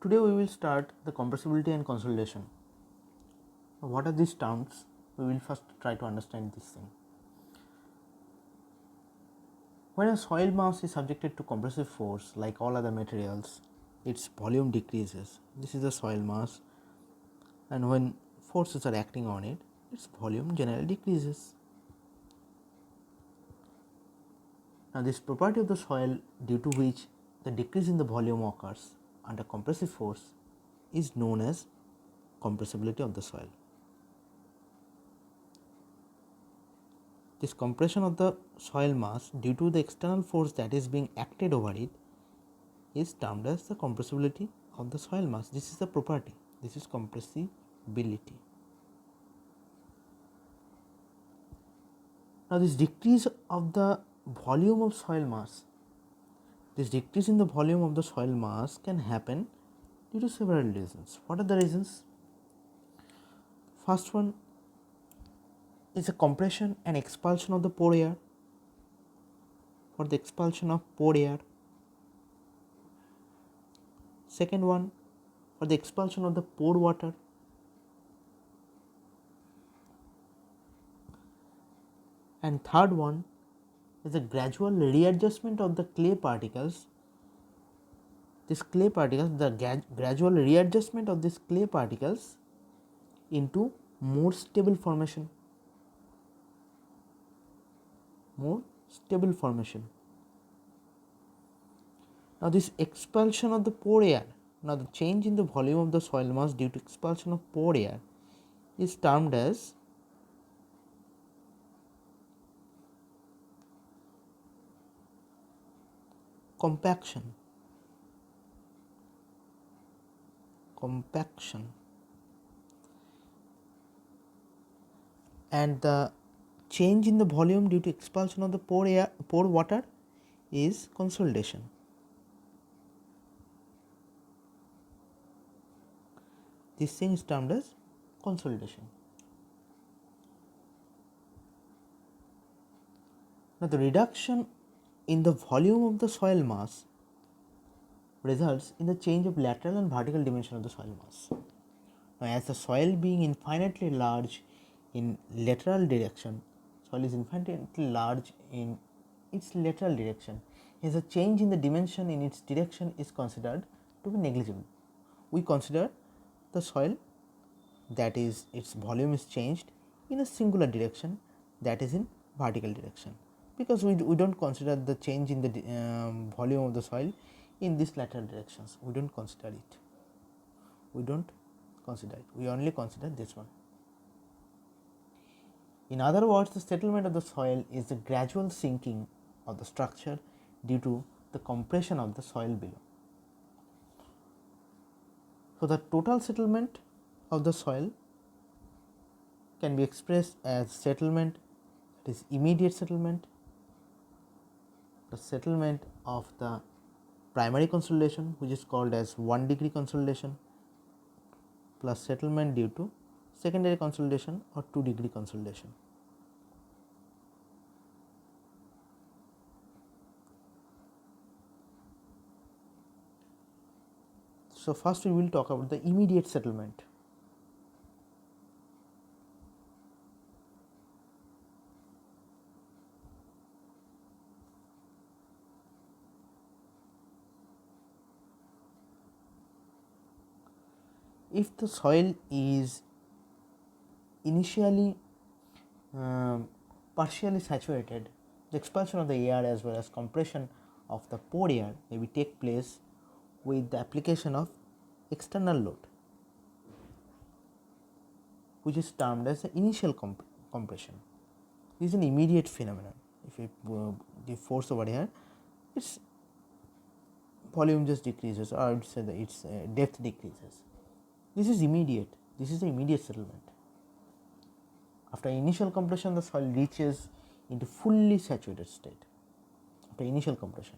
Today we will start the compressibility and consolidation. What are these terms? We will first try to understand this thing. When a soil mass is subjected to compressive force like all other materials, its volume decreases. This is the soil mass, and when forces are acting on it, its volume generally decreases. Now this property of the soil due to which the decrease in the volume occurs under compressive force is known as compressibility of the soil. This compression of the soil mass due to the external force that is being acted over it is termed as the compressibility of the soil mass. This is the property. This is compressibility. Now this decrease of the volume of soil mass, this decrease in the volume of the soil mass can happen due to several reasons. What are the reasons? First one is a compression and expulsion of the pore air. For the expulsion of pore air. Second one, for the expulsion of the pore water. And third one is a gradual readjustment of the clay particles. These clay particles, the gradual readjustment of these clay particles into more stable formation. More stable formation. Now this expulsion of the pore air, now the change in the volume of the soil mass due to expulsion of pore air is termed as compaction. And the change in the volume due to expulsion of the pore water is consolidation. This thing is termed as consolidation. Now the reduction in the volume of the soil mass results in the change of lateral and vertical dimension of the soil mass. Now as the soil being infinitely large in lateral direction, soil is infinitely large in its lateral direction, hence a change in the dimension in its direction is considered to be negligible. We consider the soil that is its volume is changed in a singular direction, that is in vertical direction, because we do not consider the change in the volume of the soil in these lateral directions. We do not consider it. We only consider this one. In other words, the settlement of the soil is the gradual sinking of the structure due to the compression of the soil below. So the total settlement of the soil can be expressed as settlement, that is immediate settlement, the settlement of the primary consolidation, which is called as 1 degree consolidation, plus settlement due to secondary consolidation or 2 degree consolidation. So first we will talk about the immediate settlement. If the soil is initially partially saturated, the expulsion of the air as well as compression of the pore air may be take place with the application of external load, which is termed as the initial compression. This is an immediate phenomenon. If you give force over here, its volume just decreases, or I would say that its depth decreases. This is immediate. This is the immediate settlement. After initial compression, the soil reaches into fully saturated state after initial compression,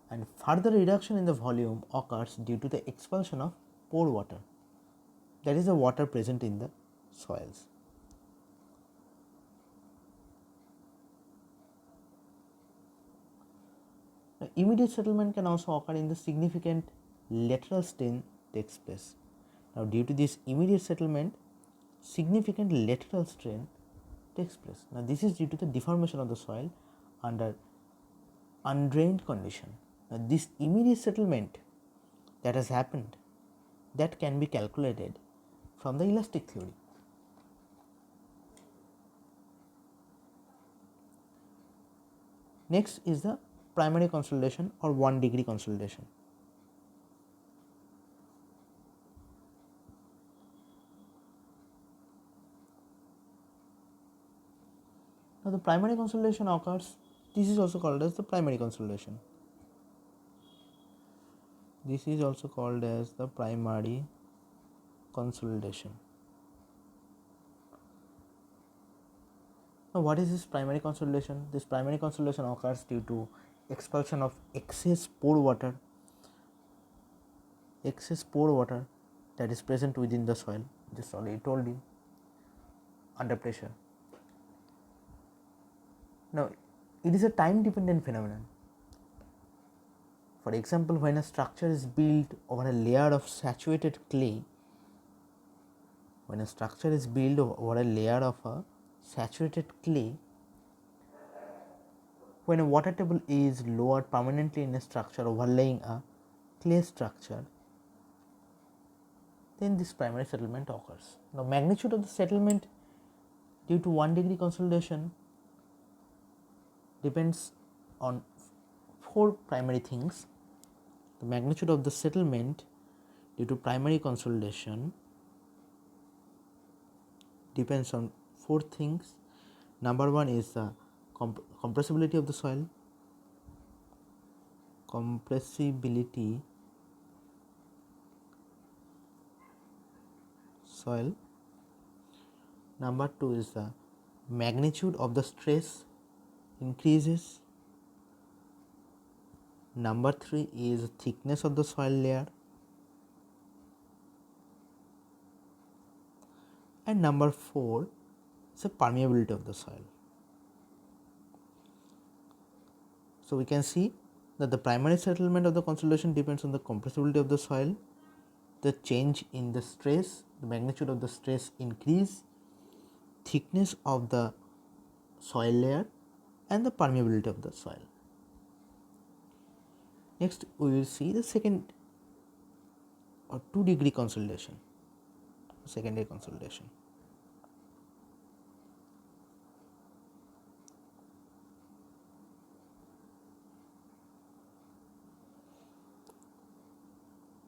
and further reduction in the volume occurs due to the expulsion of pore water, that is the water present in the soils. Now, immediate settlement can also occur in the significant lateral strain takes place. Now, due to this immediate settlement, significant lateral strain takes place. Now, this is due to the deformation of the soil under undrained condition. Now, this immediate settlement that has happened, that can be calculated from the elastic theory. Next is the primary consolidation or 1-degree consolidation. Now, the primary consolidation occurs, this is also called as the primary consolidation. This is also called as the primary consolidation. Now, what is this primary consolidation? This primary consolidation occurs due to expulsion of excess pore water that is present within the soil. Just already told you, under pressure. Now, it is a time dependent phenomenon. For example, when a structure is built over a layer of saturated clay, when a when a water table is lowered permanently in a structure overlaying a clay structure, then this primary settlement occurs. Now, magnitude of the settlement due to 1-degree consolidation depends on 4 primary things. The magnitude of the settlement due to primary consolidation depends on 4 things. Number 1 is the compressibility of the soil. Number 2 is the magnitude of the stress increases. Number 3 is thickness of the soil layer. And number 4 is the permeability of the soil. So, we can see that the primary settlement of the consolidation depends on the compressibility of the soil, the change in the stress, the magnitude of the stress increase, thickness of the soil layer, and the permeability of the soil. Next, we will see the second or 2-degree consolidation, secondary consolidation.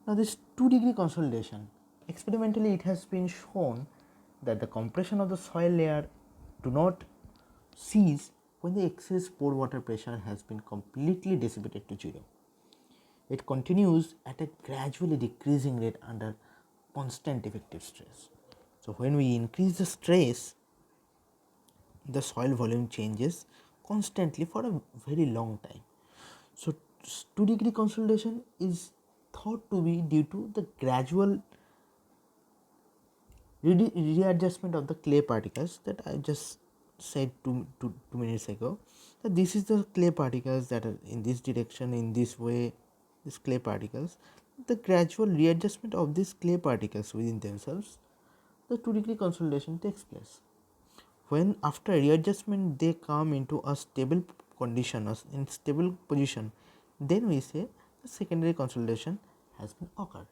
Now, this 2-degree consolidation, experimentally it has been shown that the compression of the soil layer do not cease when the excess pore water pressure has been completely dissipated to 0. It continues at a gradually decreasing rate under constant effective stress. So, when we increase the stress, the soil volume changes constantly for a very long time. So, 2-degree consolidation is thought to be due to the gradual readjustment of the clay particles that I just said two minutes ago. That this is the clay particles that are in this direction, in this way, these clay particles. The gradual readjustment of these clay particles within themselves, the 2-degree consolidation takes place. When after readjustment they come into a stable condition or in stable position, then we say the secondary consolidation has been occurred.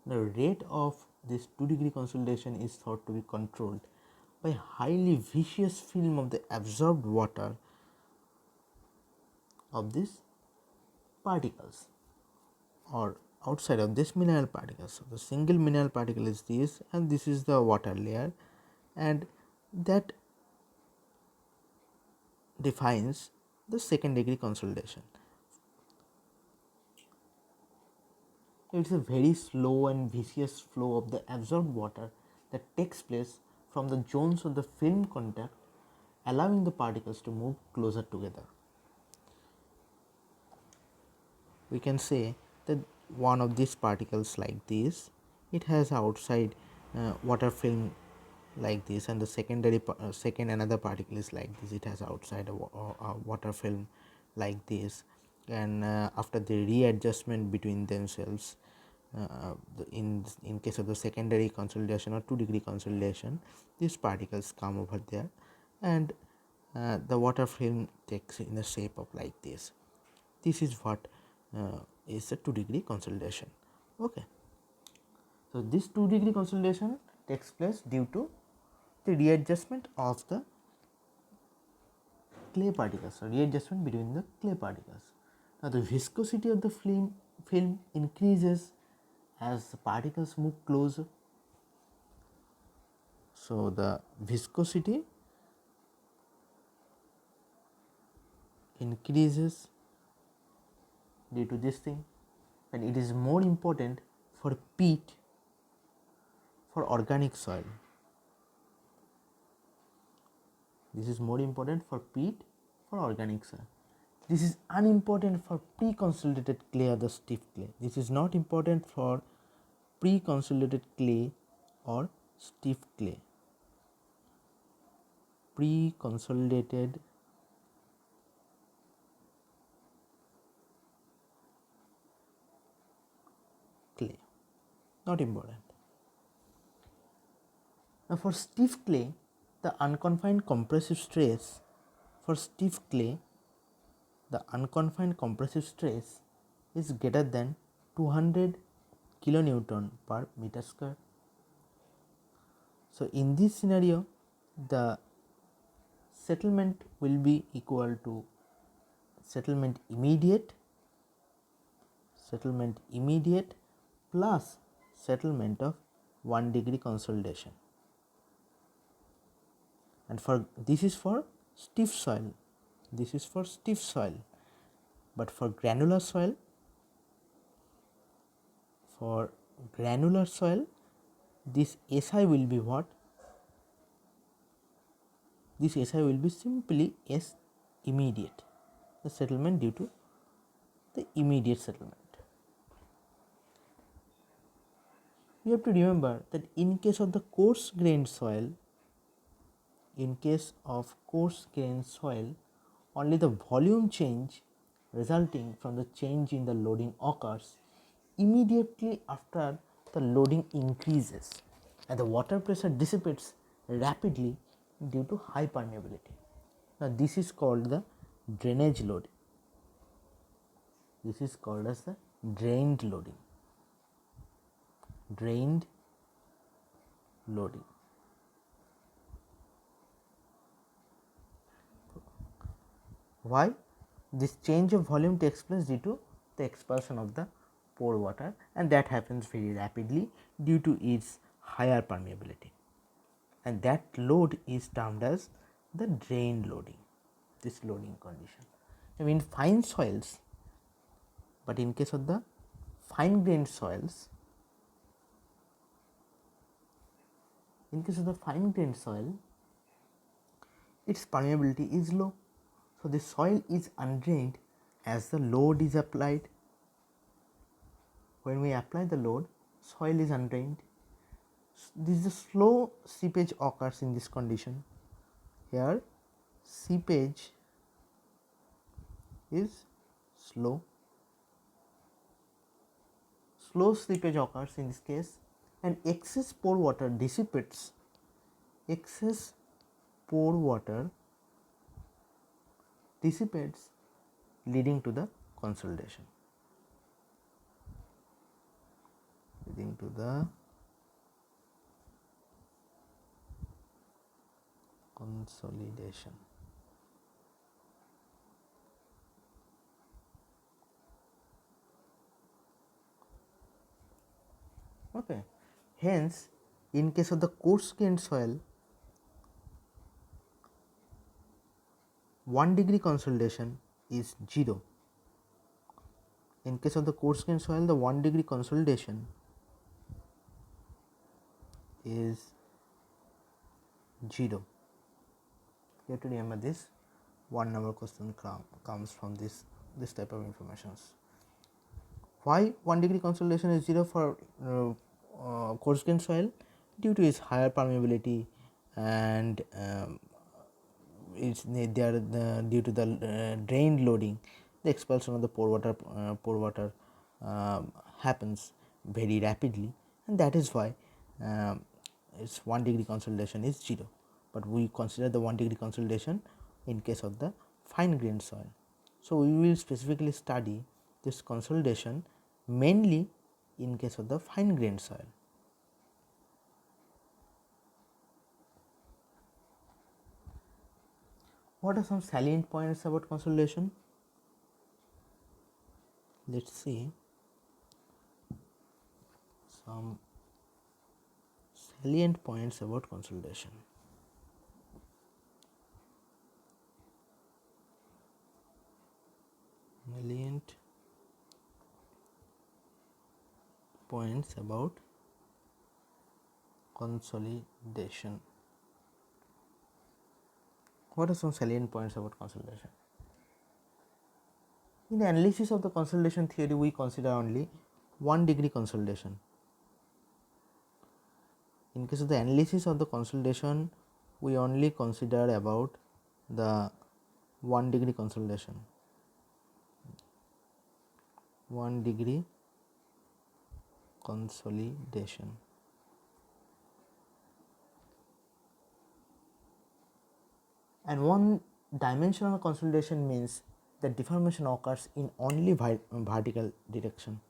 The rate of this 2-degree consolidation is thought to be controlled by highly viscous film of the absorbed water of these particles or outside of this mineral particles. So, the single mineral particle is this, and this is the water layer, and that defines the second-degree consolidation. It is a very slow and viscous flow of the absorbed water that takes place from the zones of the film contact, allowing the particles to move closer together. We can say that one of these particles like this, it has outside water film like this, and the second another particle is like this, it has outside a water film like this, and after the readjustment between themselves, in case of the secondary consolidation or 2-degree consolidation, these particles come over there, and the water film takes in the shape of like this. This is what is a 2-degree consolidation. Okay. So this 2-degree consolidation takes place due to the readjustment of the clay particles, or readjustment between the clay particles. Now the viscosity of the film increases as the particles move closer. So the viscosity increases due to this thing, and it is more important for peat, for organic soil. This is more important for peat, for organic soil. This is unimportant for pre-consolidated clay or the stiff clay. This is not important for pre-consolidated clay or stiff clay. Pre-consolidated clay, not important. Now for stiff clay, the unconfined compressive stress, for stiff clay, the unconfined compressive stress is greater than 200 kilonewton per meter square. So in this scenario, the settlement will be equal to settlement immediate plus settlement of 1-degree consolidation. And for this is for stiff soil, but for granular soil, this SI will be what? This SI will be simply S immediate, the settlement due to the immediate settlement. We have to remember that in case of the coarse grained soil, only the volume change resulting from the change in the loading occurs immediately after the loading increases, and the water pressure dissipates rapidly due to high permeability. Now this is called the drainage loading. This is called as the drained loading. Why? This change of volume takes place due to the expulsion of the pore water, and that happens very rapidly due to its higher permeability, and that load is termed as the drained loading, this loading condition. I mean fine soils, but in case of the fine grained soils, its permeability is low. So the soil is undrained as the load is applied. When we apply the load, soil is undrained. This is a slow seepage occurs in this condition. Here seepage is slow. Slow seepage occurs in this case, and excess pore water dissipates. Leading to the consolidation. Okay. Hence, in case of the coarse grained soil, 1-degree consolidation is 0. In case of the coarse grained soil, the 1-degree consolidation is 0. You have to remember this. 1 number question comes from this type of information. Why 1-degree consolidation is 0 for coarse grained soil? Due to its higher permeability, and due to the drained loading, the expulsion of the pore water happens very rapidly, and that is why its 1 degree consolidation is 0. But we consider the 1 degree consolidation in case of the fine grained soil. So, we will specifically study this consolidation mainly in case of the fine grained soil. What are some salient points about consolidation? Let us see some salient points about consolidation. Salient points about consolidation. What are some salient points about consolidation? In the analysis of the consolidation theory, we consider only 1 degree consolidation. In case of the analysis of the consolidation, we only consider about the 1 degree consolidation. 1 degree consolidation. And one dimensional consolidation means that deformation occurs in only vertical direction.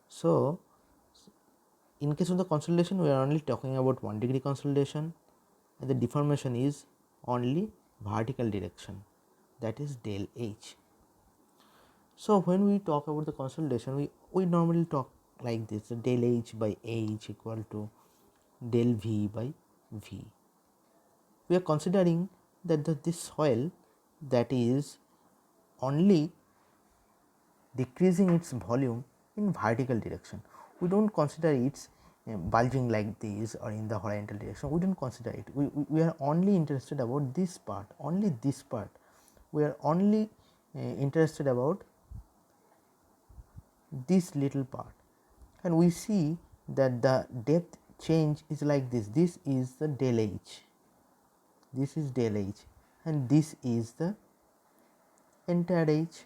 So, in case of the consolidation, we are only talking about 1 degree consolidation, and the deformation is only vertical direction, that is del H. So, when we talk about the consolidation, we normally talk like this: del H by H equal to del V by V. We are considering that this soil that is only decreasing its volume in vertical direction. We do not consider its bulging like this or in the horizontal direction. We do not consider it. We are only interested about this part, only this part. We are only interested about this little part, and we see that the depth change is like this. This is the del H, this is del H, and this is the entire H.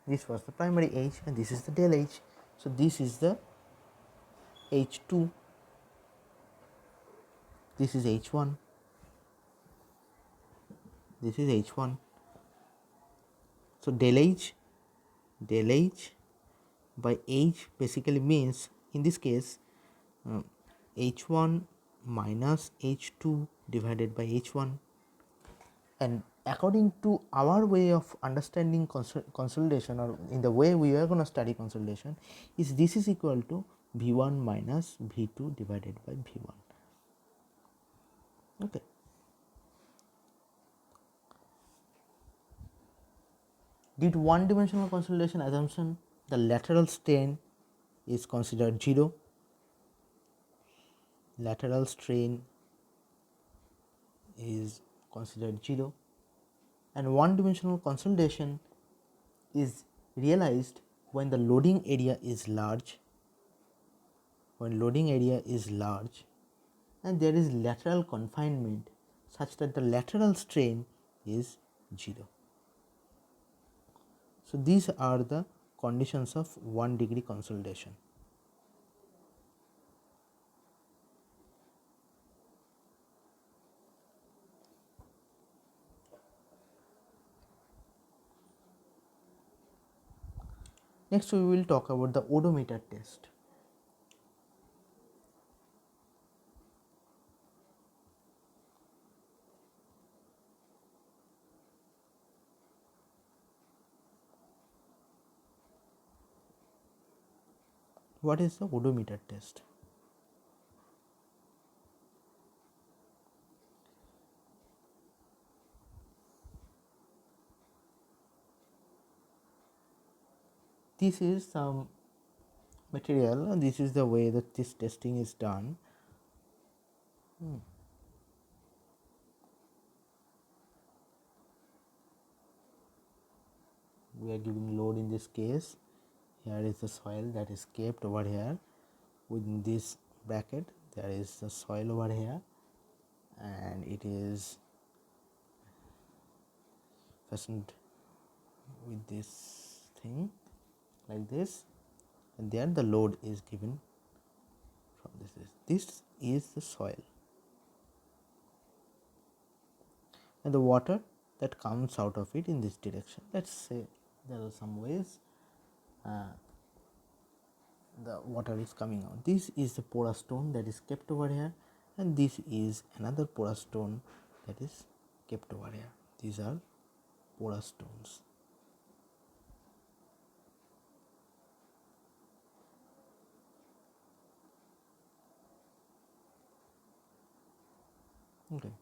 This was the primary H and this is the del H. So, this is the H2, this is H1, this is H1. So, del H by H basically means, in this case, H1 minus H2 divided by H1. And according to our way of understanding consolidation, or in the way we are going to study consolidation, is this is equal to V1 minus V2 divided by V1. Okay. Due to one dimensional consolidation assumption, the lateral strain is considered 0. Lateral strain is considered 0, and one dimensional consolidation is realized when the loading area is large, and there is lateral confinement such that the lateral strain is 0. So, these are the conditions of 1 degree consolidation. Next, we will talk about the odometer test. What is the odometer test? This is some material, and this is the way that this testing is done. We are giving load in this case. Here is the soil that is kept over here within this bracket. There is the soil over here, and it is fastened with this thing like this, and there the load is given from this is the soil, and the water that comes out of it in this direction. Let's say there are some ways the water is coming out. This is the porous stone that is kept over here, and this is another porous stone that is kept over here. These are porous stones. Okay.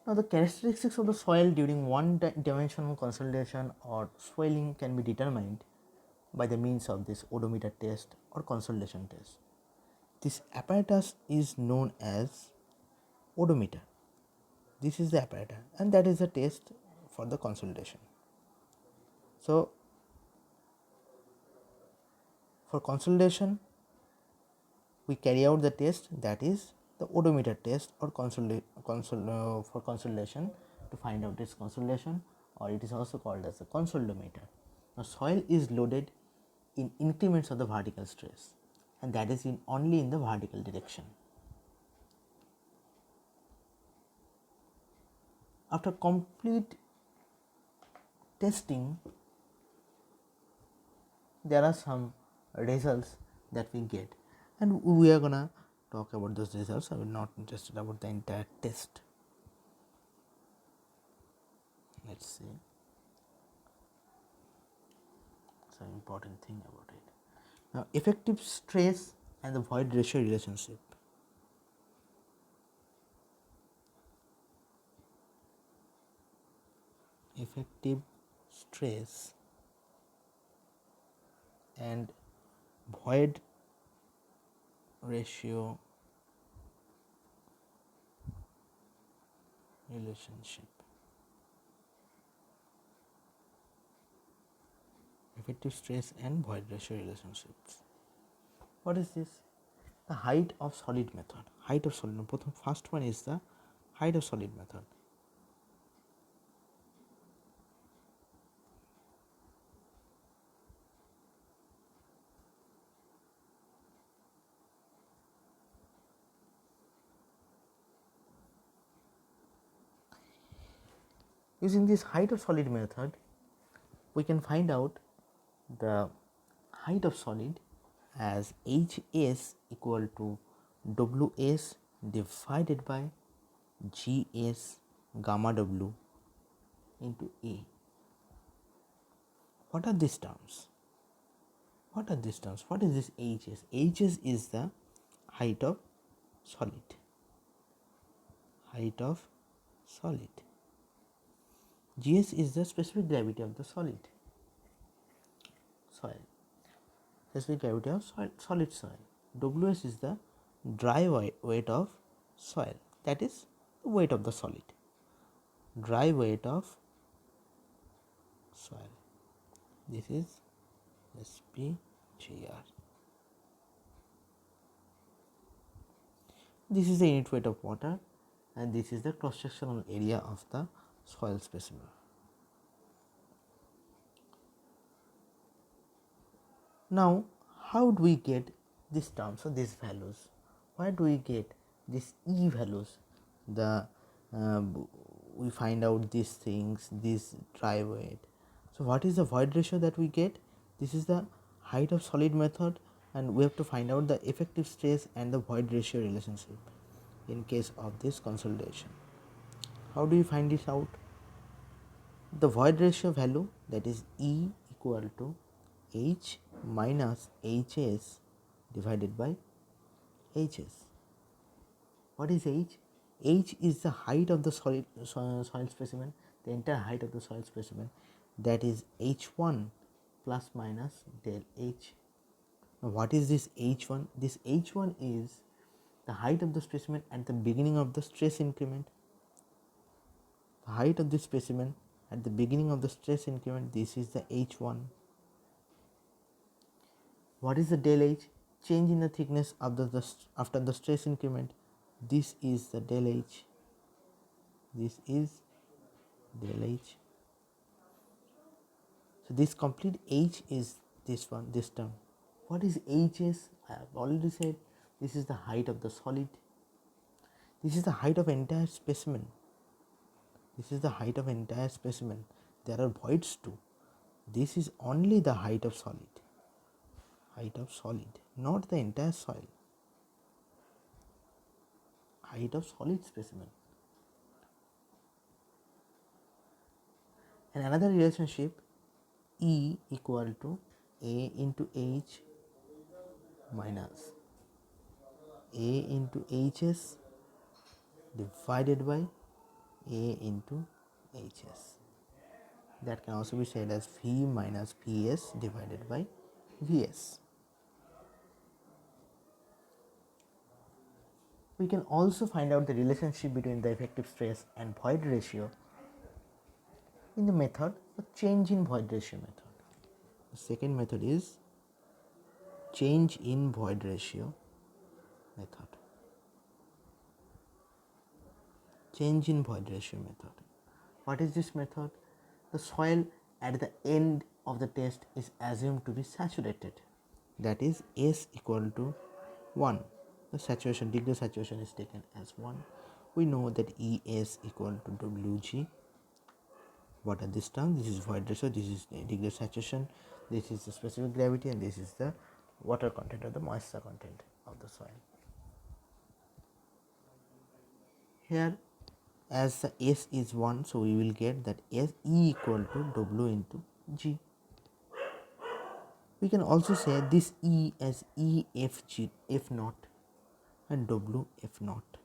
Now, the characteristics of the soil during one-dimensional consolidation or swelling can be determined by the means of this odometer test or consolidation test. This apparatus is known as odometer. This is the apparatus, and that is the test for the consolidation. So, for consolidation, we carry out the test, that is the odometer test or for consolidation to find out its consolidation, or it is also called as a consolidometer. Now, soil is loaded in increments of the vertical stress, and that is only in the vertical direction. After complete testing, there are some results that we get, and we are gonna talk about those results. I will not interested about the entire test. Let's see some important thing about it. Now, effective stress and the void ratio relationship. Effective stress and void ratio relationship. Effective stress and void ratio relationships. What is this? The height of solid method. Height of solid. First one is the height of solid method. Using this height of solid method, we can find out the height of solid as Hs equal to Ws divided by Gs gamma W into A. What are these terms? What are these terms? What is this Hs? Hs is the height of solid. Height of solid. Gs is the specific gravity of the solid soil. Specific gravity of solid soil. Ws is the dry weight of soil. That is the weight of the solid. Dry weight of soil. This is SPGR. This is the unit weight of water, and this is the cross-sectional area of the soil specimen. Now, how do we get these terms or these values? Where do we get these E values? We find out these things, this dry weight. So, what is the void ratio that we get? This is the height of solid method, and we have to find out the effective stress and the void ratio relationship in case of this consolidation. How do you find this out? The void ratio value, that is E equal to H minus Hs divided by Hs. What is H? H is the height of the soil specimen, the entire height of the soil specimen, that is H1 plus minus del H. Now, what is this H1? This H1 is the height of the specimen at the beginning of the stress increment. The height of this specimen at the beginning of the stress increment, this is the H1. What is the del H? Change in the thickness after the stress increment. This is the del H. This is del H. So this complete H is this one, this term. What is H is? I have already said this is the height of the solid. This is the height of entire specimen. This is the height of entire specimen. There are voids too. This is only the height of solid. Height of solid, not the entire soil. Height of solid specimen. And another relationship, E equal to A into H minus A into HS divided by A into HS. That can also be said as V minus PS divided by VS. We can also find out the relationship between the effective stress and void ratio in the method of change in void ratio method. The second method is change in void ratio method. Change in void ratio method. What is this method? The soil at the end of the test is assumed to be saturated. That is S equal to 1. The saturation, degree of saturation is taken as 1. We know that ES equal to WG. What are these terms? This is void ratio, this is the degree of saturation, this is the specific gravity, and this is the water content or the moisture content of the soil. Here, as the S is 1, so we will get that S E equal to W into G. We can also say this E as E F G F naught and W F naught.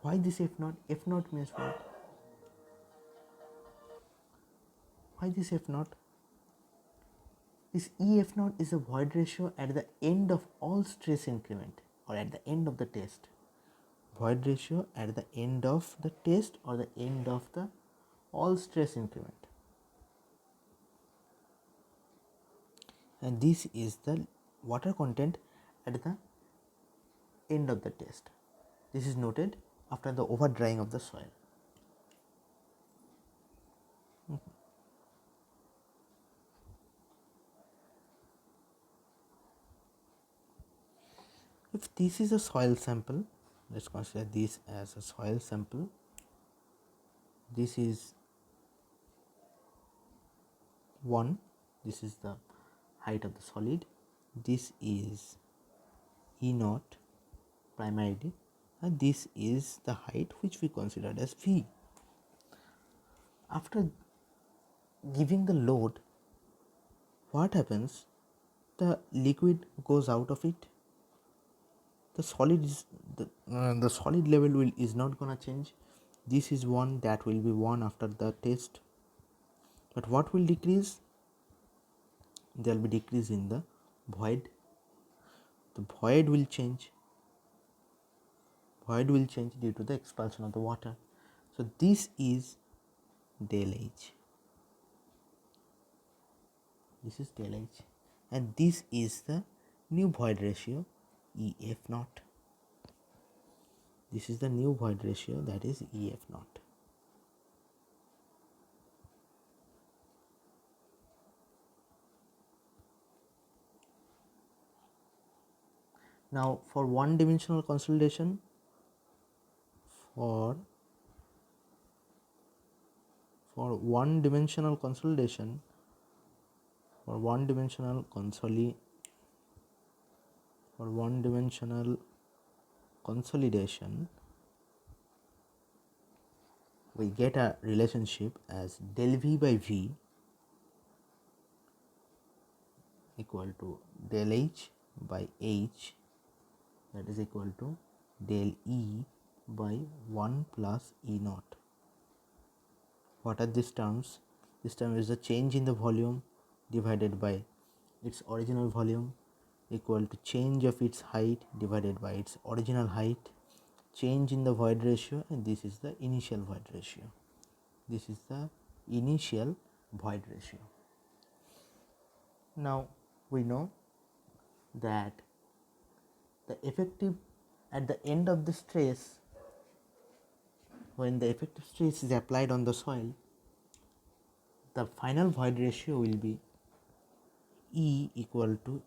Why this F naught? F naught means what? Why this F naught? This E F naught is a void ratio at the end of all stress increment or at the end of the test. Void ratio at the end of the test or the end of the all stress increment. And this is the water content at the end of the test. This is noted after the over drying of the soil. If this is a soil sample, let's consider this as a soil sample. This is 1, this is the height of the solid, this is E naught primarily, and this is the height which we considered as V. After giving the load, what happens? The liquid goes out of it. The solid is the solid level is not gonna change. This is 1, that will be 1 after the test. But what will decrease? There will be decrease in the void. The void will change. Void will change due to the expulsion of the water. So this is del H. This is del H, and this is the new void ratio EF naught. This is the new void ratio, that is EF naught. Now for one dimensional consolidation, for one dimensional consolidation, for one dimensional consolidation, we get a relationship as del V by V equal to del H by H, that is equal to del E by 1 plus E naught. What are these terms? This term is the change in the volume divided by its original volume equal to change of its height divided by its original height, change in the void ratio, and this is the initial void ratio. This is the initial void ratio. Now we know that the effective at the end of the stress, when the effective stress is applied on the soil, the final void ratio will be E equal to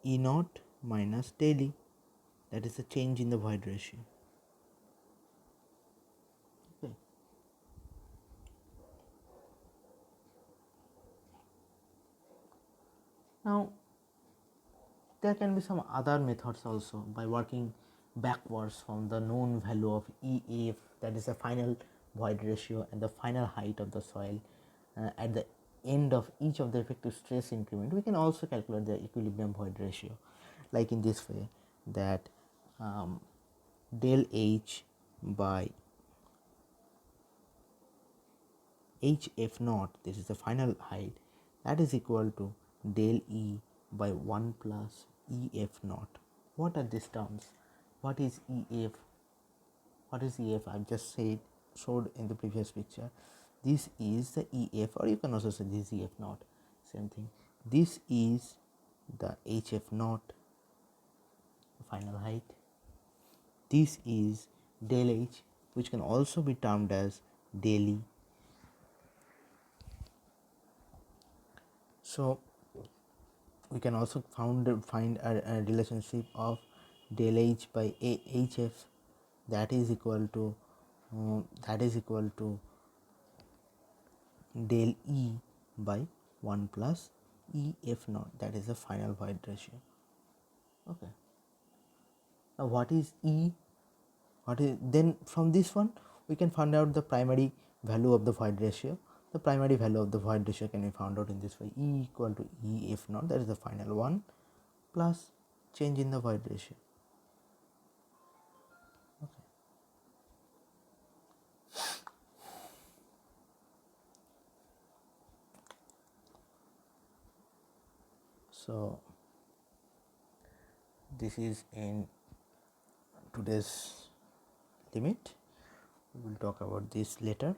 E naught minus del E, that is the change in the void ratio. Okay. Now there can be some other methods also by working backwards from the known value of EF, that is the final void ratio and the final height of the soil at the end of each of the effective stress increment. We can also calculate the equilibrium void ratio, like in this way, that del H by HF naught, this is the final height, that is equal to del E by 1 plus EF naught. What are these terms? What is EF? What is EF? I've just showed in the previous picture. This is the EF, or you can also say this is EF naught, same thing. This is the HF naught, final height. This is del H, which can also be termed as del E. So we can also find a relationship of del H by HF, that is equal to del E by 1 plus EF naught, that is the final void ratio. Okay. Now what is E? Then from this one we can find out the primary value of the void ratio. The primary value of the void ratio can be found out in this way: E equal to EF naught, that is the final one, plus change in the void ratio. Okay. So this is in today's limit. We will talk about this later.